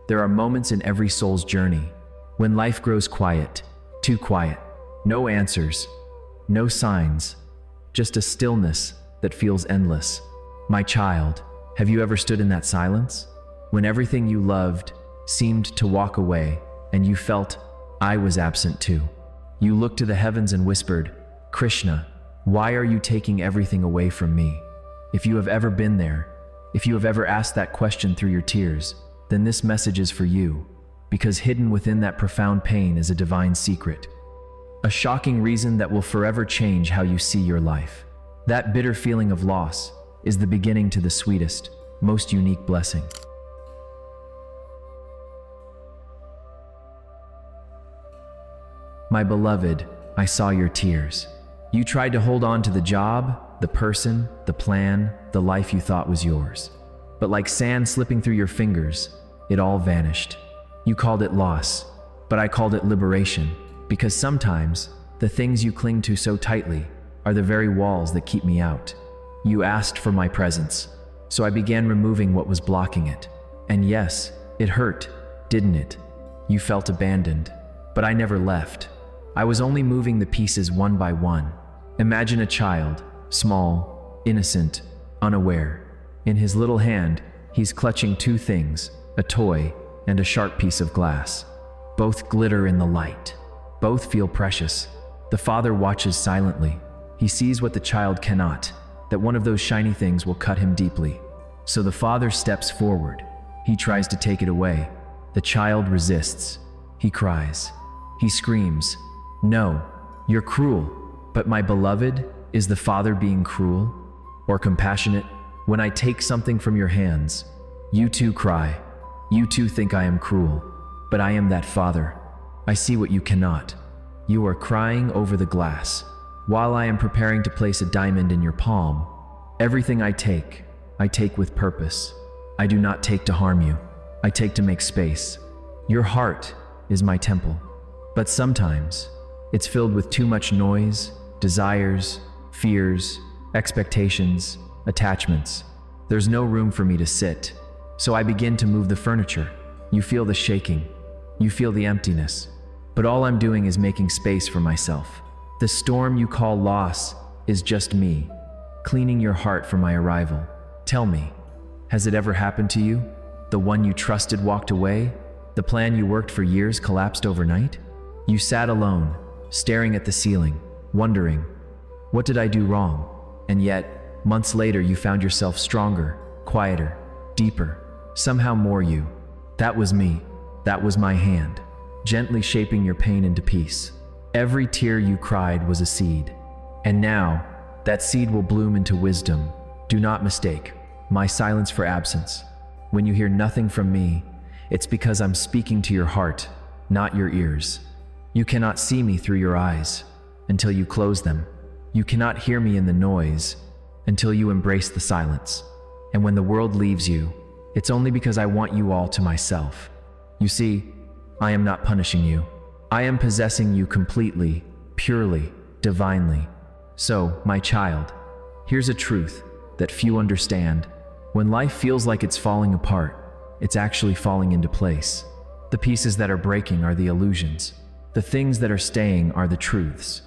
There are moments in every soul's journey when life grows quiet, too quiet. No answers, no signs, just a stillness that feels endless. My child, have you ever stood in that silence? When everything you loved seemed to walk away and you felt, I was absent too. You looked to the heavens and whispered, Krishna, why are you taking everything away from me? If you have ever been there, if you have ever asked that question through your tears, then this message is for you, because hidden within that profound pain is a divine secret. A shocking reason that will forever change how you see your life. That bitter feeling of loss is the beginning to the sweetest, most unique blessing. My beloved, I saw your tears. You tried to hold on to the job, the person, the plan, the life you thought was yours. But like sand slipping through your fingers, it all vanished. You called it loss, but I called it liberation, because sometimes the things you cling to so tightly are the very walls that keep me out. You asked for my presence, so I began removing what was blocking it. And yes, it hurt, didn't it? You felt abandoned, but I never left. I was only moving the pieces one by one. Imagine a child, small, innocent, unaware. In his little hand, he's clutching two things, a toy and a sharp piece of glass. Both glitter in the light. Both feel precious. The father watches silently. He sees what the child cannot, that one of those shiny things will cut him deeply. So the father steps forward. He tries to take it away. The child resists. He cries. He screams, no, you're cruel. But my beloved, is the father being cruel or compassionate? When I take something from your hands, you too cry. You too think I am cruel, but I am that father. I see what you cannot. You are crying over the glass, while I am preparing to place a diamond in your palm. Everything I take with purpose. I do not take to harm you. I take to make space. Your heart is my temple, but sometimes it's filled with too much noise, desires, fears, expectations, attachments. There's no room for me to sit, so I begin to move the furniture. You feel the shaking. You feel the emptiness. But all I'm doing is making space for myself. The storm you call loss is just me, cleaning your heart for my arrival. Tell me, has it ever happened to you? The one you trusted walked away? The plan you worked for years collapsed overnight? You sat alone, staring at the ceiling, wondering, what did I do wrong? And yet, months later you found yourself stronger, quieter, deeper, somehow more you. That was me. That was my hand, gently shaping your pain into peace. Every tear you cried was a seed. And now, that seed will bloom into wisdom. Do not mistake my silence for absence. When you hear nothing from me, it's because I'm speaking to your heart, not your ears. You cannot see me through your eyes until you close them. You cannot hear me in the noise until you embrace the silence. And when the world leaves you, it's only because I want you all to myself. You see, I am not punishing you. I am possessing you completely, purely, divinely. So, my child, here's a truth that few understand. When life feels like it's falling apart, it's actually falling into place. The pieces that are breaking are the illusions. The things that are staying are the truths.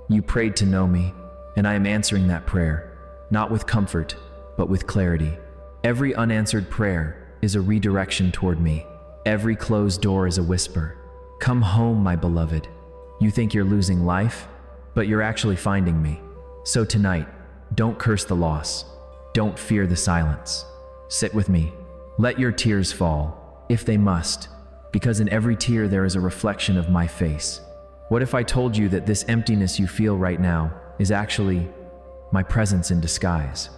You prayed to know me, and I am answering that prayer, not with comfort, but with clarity. Every unanswered prayer is a redirection toward me. Every closed door is a whisper. Come home, my beloved. You think you're losing life, but you're actually finding me. So tonight, don't curse the loss. Don't fear the silence. Sit with me. Let your tears fall, if they must, because in every tear there is a reflection of my face. What if I told you that this emptiness you feel right now is actually my presence in disguise?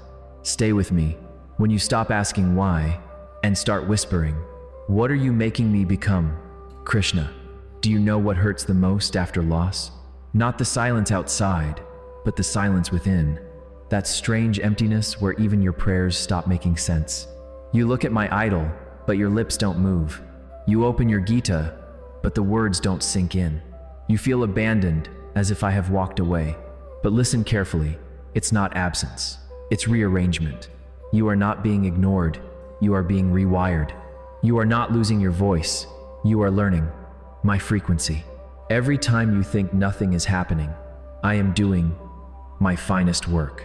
Stay with me. When you stop asking why and start whispering, what are you making me become? Krishna, do you know what hurts the most after loss? Not the silence outside, but the silence within. That strange emptiness where even your prayers stop making sense. You look at my idol, but your lips don't move. You open your Gita, but the words don't sink in. You feel abandoned, as if I have walked away. But listen carefully, it's not absence, it's rearrangement. You are not being ignored, you are being rewired. You are not losing your voice. You are learning my frequency. Every time you think nothing is happening, I am doing my finest work.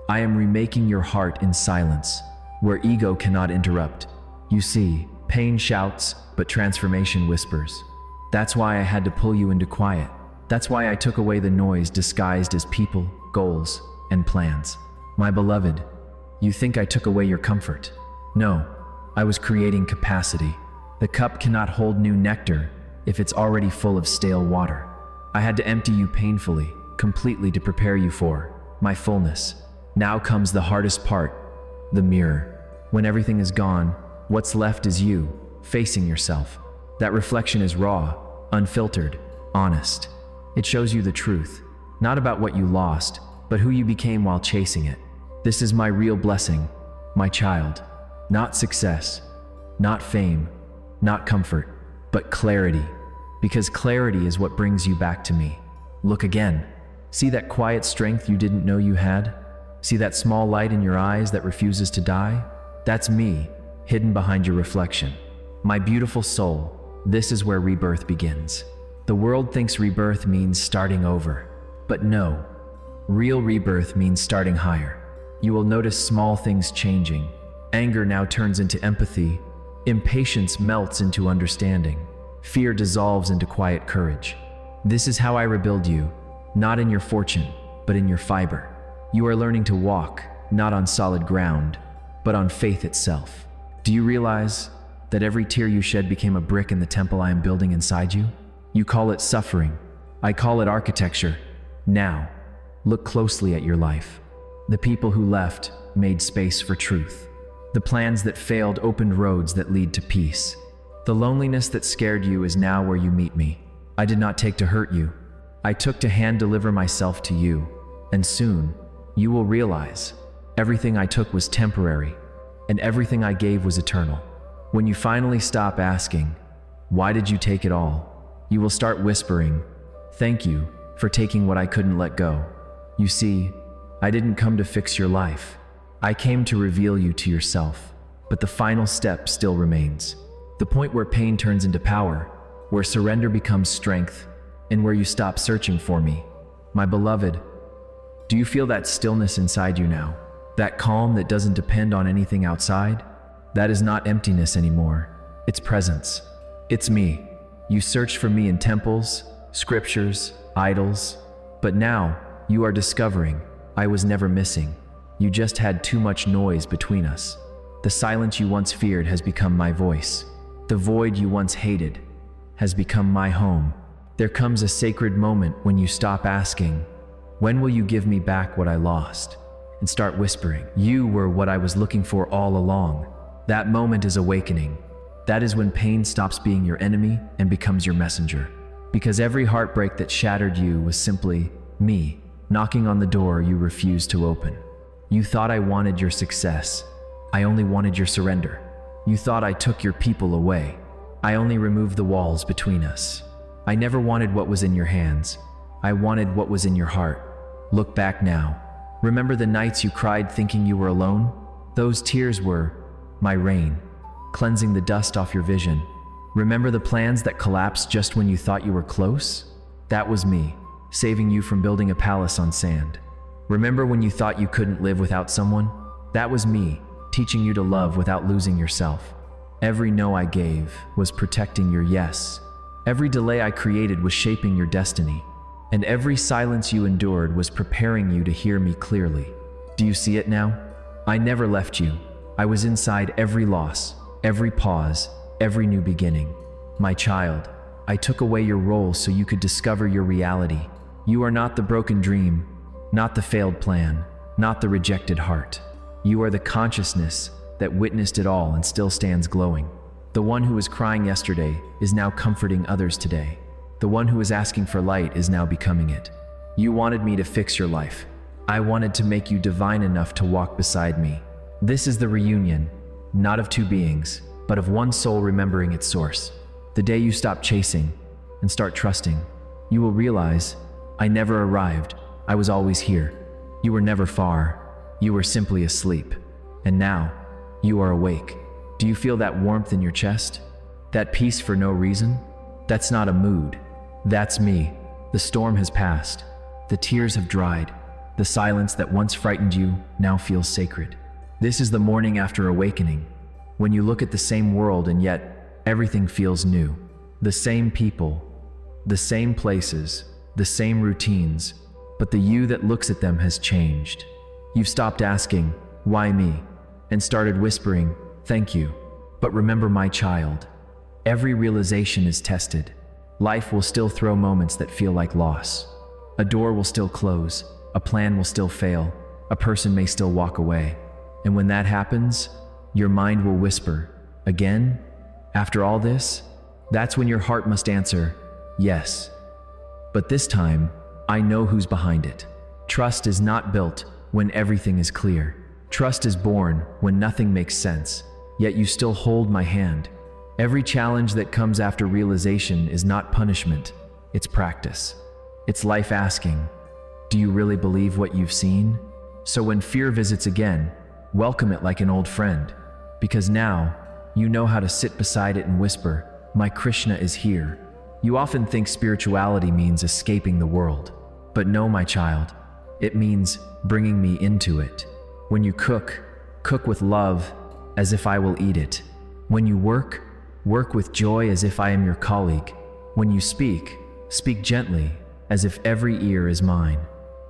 I am remaking your heart in silence, where ego cannot interrupt. You see, pain shouts, but transformation whispers. That's why I had to pull you into quiet. That's why I took away the noise disguised as people, goals, and plans. My beloved, you think I took away your comfort. No, I was creating capacity. The cup cannot hold new nectar if it's already full of stale water. I had to empty you painfully, completely to prepare you for my fullness. Now comes the hardest part, the mirror. When everything is gone, what's left is you, facing yourself. That reflection is raw, unfiltered, honest. It shows you the truth, not about what you lost, but who you became while chasing it. This is my real blessing, my child. Not success, not fame, not comfort, but clarity. Because clarity is what brings you back to me. Look again. See that quiet strength you didn't know you had? See that small light in your eyes that refuses to die? That's me, hidden behind your reflection. My beautiful soul, this is where rebirth begins. The world thinks rebirth means starting over. But no, real rebirth means starting higher. You will notice small things changing. Anger now turns into empathy. Impatience melts into understanding. Fear dissolves into quiet courage. This is how I rebuild you, not in your fortune, but in your fiber. You are learning to walk, not on solid ground, but on faith itself. Do you realize that every tear you shed became a brick in the temple I am building inside you? You call it suffering. I call it architecture. Now, look closely at your life. The people who left made space for truth. The plans that failed opened roads that lead to peace. The loneliness that scared you is now where you meet me. I did not take to hurt you. I took to hand deliver myself to you. And soon, you will realize everything I took was temporary, and everything I gave was eternal. When you finally stop asking, why did you take it all? You will start whispering, thank you for taking what I couldn't let go. You see, I didn't come to fix your life. I came to reveal you to yourself, but the final step still remains. The point where pain turns into power, where surrender becomes strength, and where you stop searching for me. My beloved, do you feel that stillness inside you now? That calm that doesn't depend on anything outside? That is not emptiness anymore. It's presence. It's me. You searched for me in temples, scriptures, idols, but now you are discovering I was never missing. You just had too much noise between us. The silence you once feared has become my voice. The void you once hated has become my home. There comes a sacred moment when you stop asking, when will you give me back what I lost? And start whispering, you were what I was looking for all along. That moment is awakening. That is when pain stops being your enemy and becomes your messenger. Because every heartbreak that shattered you was simply me knocking on the door you refused to open. You thought I wanted your success. I only wanted your surrender. You thought I took your people away. I only removed the walls between us. I never wanted what was in your hands. I wanted what was in your heart. Look back now. Remember the nights you cried thinking you were alone? Those tears were my rain, cleansing the dust off your vision. Remember the plans that collapsed just when you thought you were close? That was me, saving you from building a palace on sand. Remember when you thought you couldn't live without someone? That was me, teaching you to love without losing yourself. Every no I gave was protecting your yes. Every delay I created was shaping your destiny. And every silence you endured was preparing you to hear me clearly. Do you see it now? I never left you. I was inside every loss, every pause, every new beginning. My child, I took away your role so you could discover your reality. You are not the broken dream, not the failed plan, not the rejected heart. You are the consciousness that witnessed it all and still stands glowing. The one who was crying yesterday is now comforting others today. The one who was asking for light is now becoming it. You wanted me to fix your life. I wanted to make you divine enough to walk beside me. This is the reunion, not of two beings, but of one soul remembering its source. The day you stop chasing and start trusting, you will realize I never arrived. I was always here. You were never far. You were simply asleep. And now, you are awake. Do you feel that warmth in your chest? That peace for no reason? That's not a mood. That's me. The storm has passed. The tears have dried. The silence that once frightened you now feels sacred. This is the morning after awakening, when you look at the same world and yet everything feels new. The same people, the same places, the same routines, but the you that looks at them has changed. You've stopped asking, "Why me?" and started whispering, "Thank you." But remember, my child, every realization is tested. Life will still throw moments that feel like loss. A door will still close, a plan will still fail, a person may still walk away. And when that happens, your mind will whisper, "Again? After all this?" That's when your heart must answer, "Yes. But this time, I know who's behind it." Trust is not built when everything is clear. Trust is born when nothing makes sense, yet you still hold my hand. Every challenge that comes after realization is not punishment, it's practice. It's life asking, "Do you really believe what you've seen?" So when fear visits again, welcome it like an old friend, because now you know how to sit beside it and whisper, "My Krishna is here." You often think spirituality means escaping the world, but no, my child, it means bringing me into it. When you cook, cook with love as if I will eat it. When you work, work with joy as if I am your colleague. When you speak, speak gently as if every ear is mine.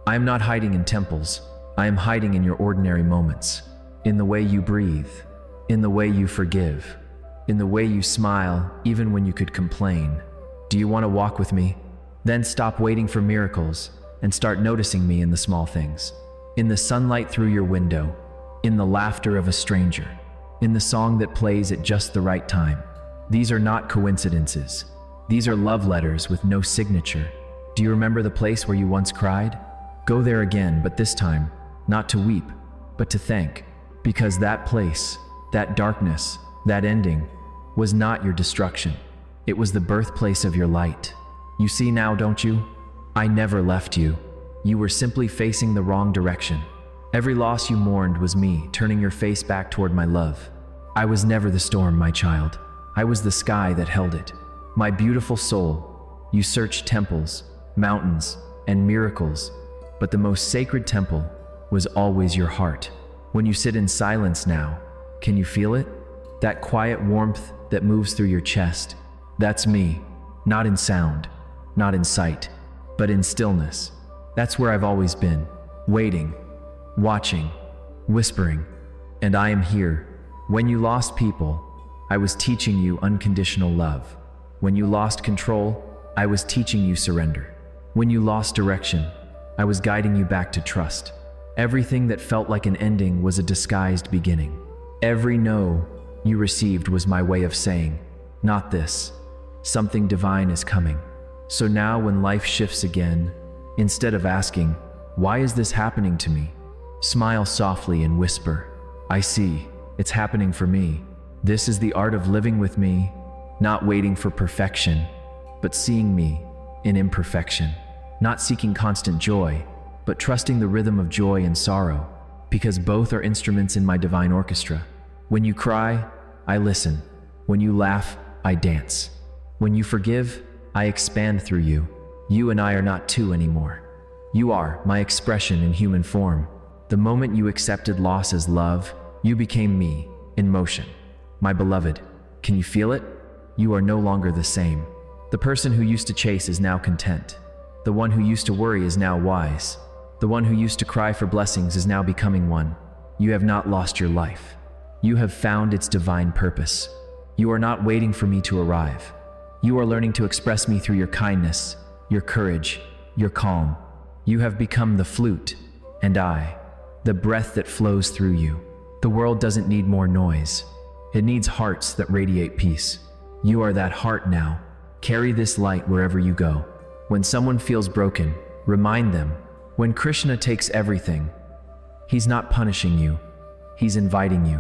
I am not hiding in temples, I am hiding in your ordinary moments. In the way you breathe, in the way you forgive, in the way you smile even when you could complain. Do you want to walk with me? Then stop waiting for miracles and start noticing me in the small things. In the sunlight through your window, in the laughter of a stranger, in the song that plays at just the right time. These are not coincidences. These are love letters with no signature. Do you remember the place where you once cried? Go there again, but this time, not to weep, but to thank. Because that place, that darkness, that ending, was not your destruction. It was the birthplace of your light. You see now, don't you? I never left you. You were simply facing the wrong direction. Every loss you mourned was me turning your face back toward my love. I was never the storm, my child. I was the sky that held it. My beautiful soul, you searched temples, mountains, and miracles, but the most sacred temple was always your heart. When you sit in silence now, can you feel it? That quiet warmth that moves through your chest. That's me, not in sound, not in sight, but in stillness. That's where I've always been, waiting, watching, whispering, and I am here. When you lost people, I was teaching you unconditional love. When you lost control, I was teaching you surrender. When you lost direction, I was guiding you back to trust. Everything that felt like an ending was a disguised beginning. Every no you received was my way of saying, not this. Something divine is coming. So now when life shifts again, instead of asking, why is this happening to me? Smile softly and whisper, I see, it's happening for me. This is the art of living with me, not waiting for perfection, but seeing me in imperfection. Not seeking constant joy, but trusting the rhythm of joy and sorrow, because both are instruments in my divine orchestra. When you cry, I listen. When you laugh, I dance. When you forgive, I expand through you. You and I are not two anymore. You are my expression in human form. The moment you accepted loss as love, you became me, in motion. My beloved, can you feel it? You are no longer the same. The person who used to chase is now content. The one who used to worry is now wise. The one who used to cry for blessings is now becoming one. You have not lost your life. You have found its divine purpose. You are not waiting for me to arrive. You are learning to express me through your kindness, your courage, your calm. You have become the flute, and I, the breath that flows through you. The world doesn't need more noise. It needs hearts that radiate peace. You are that heart now. Carry this light wherever you go. When someone feels broken, remind them, when Krishna takes everything, he's not punishing you, he's inviting you.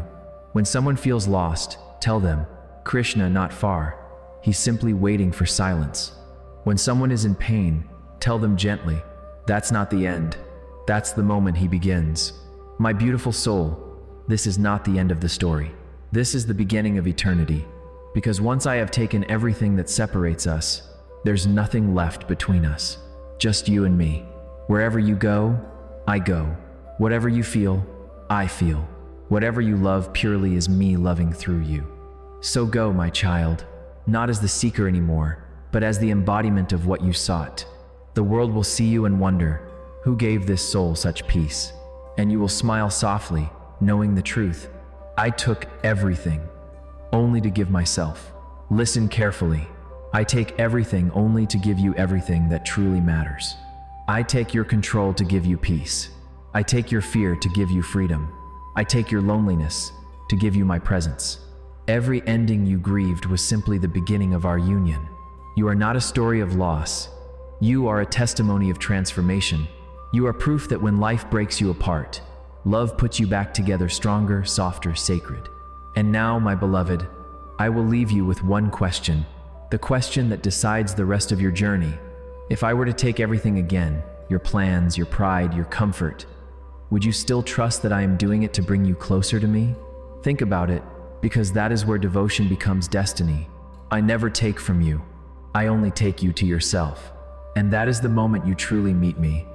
When someone feels lost, tell them, Krishna not far, he's simply waiting for silence. When someone is in pain, tell them gently, that's not the end, that's the moment he begins. My beautiful soul, this is not the end of the story. This is the beginning of eternity, because once I have taken everything that separates us, there's nothing left between us. Just you and me. Wherever you go, I go. Whatever you feel, I feel. Whatever you love purely is me loving through you. So go, my child, not as the seeker anymore, but as the embodiment of what you sought. The world will see you and wonder, who gave this soul such peace? And you will smile softly, knowing the truth. I took everything, only to give myself. Listen carefully. I take everything only to give you everything that truly matters. I take your control to give you peace. I take your fear to give you freedom. I take your loneliness to give you my presence. Every ending you grieved was simply the beginning of our union. You are not a story of loss. You are a testimony of transformation. You are proof that when life breaks you apart, love puts you back together stronger, softer, sacred. And now, my beloved, I will leave you with one question, the question that decides the rest of your journey. If I were to take everything again, your plans, your pride, your comfort, would you still trust that I am doing it to bring you closer to me? Think about it, because that is where devotion becomes destiny. I never take from you. I only take you to yourself. And that is the moment you truly meet me.